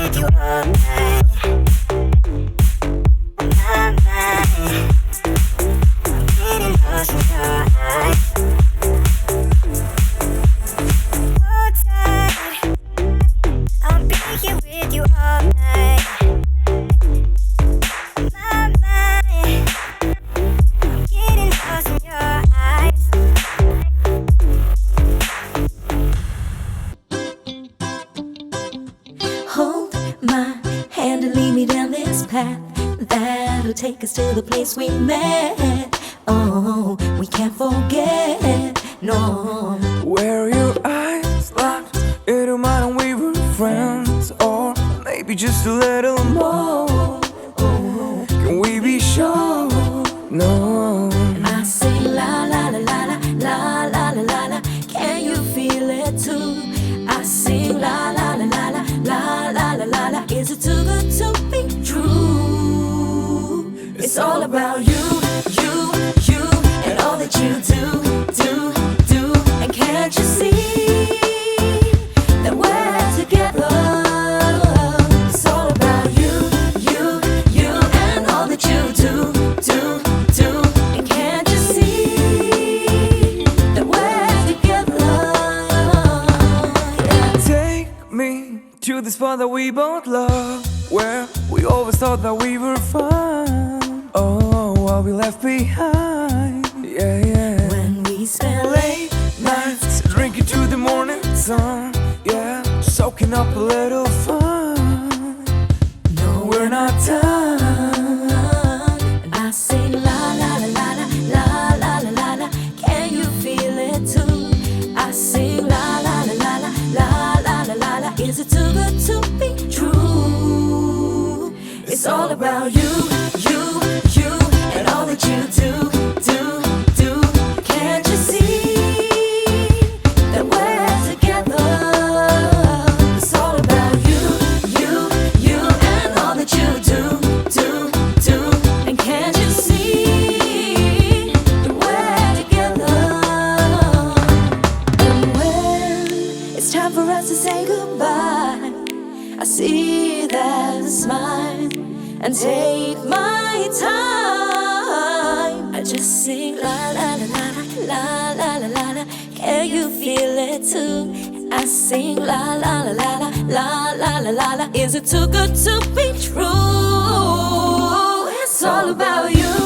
with you all night. My mind, I'm getting lost in your eyes. Hold tight, I'll be here with you all night. My mind, I'm getting lost in your eyes. Hold my hand and lead me down this path that'll take us to the place we met. Oh, we can't forget, no. Where your eyes locked into mine and we were friends, or maybe just a little more. Can we be sure? No. I sing la la la la la la la la la. Can you feel it too? I sing la la la la la la la la la la. Is it too good to be true? It's all about you, you, you, and all that you do. And can't you see that we're together? It's all about you, you, you, and all that you do. And can't you see that we're together? Yeah. Take me to the spot that we both love, where we always thought that we were fine. Oh, what we left behind. Yeah, yeah. When we spend late Nights drinking to the morning sun. Yeah, soaking up a little fun. no, We're not done. And I sing la la la la la la la la la. Can you feel it too? I sing la la la la la la la la la. Is it too good to be true? It's all about you, you, you, and all that you do. Can't you see that we're together? It's all about you, you, you, and all that you do. And can't you see that we're together? And when it's time for us to say goodbye, I see that smile and take my time. I just sing la la la la la la la la. Can you feel it too? I sing la la la la la la la la la. Is it too good to be true? It's all about you.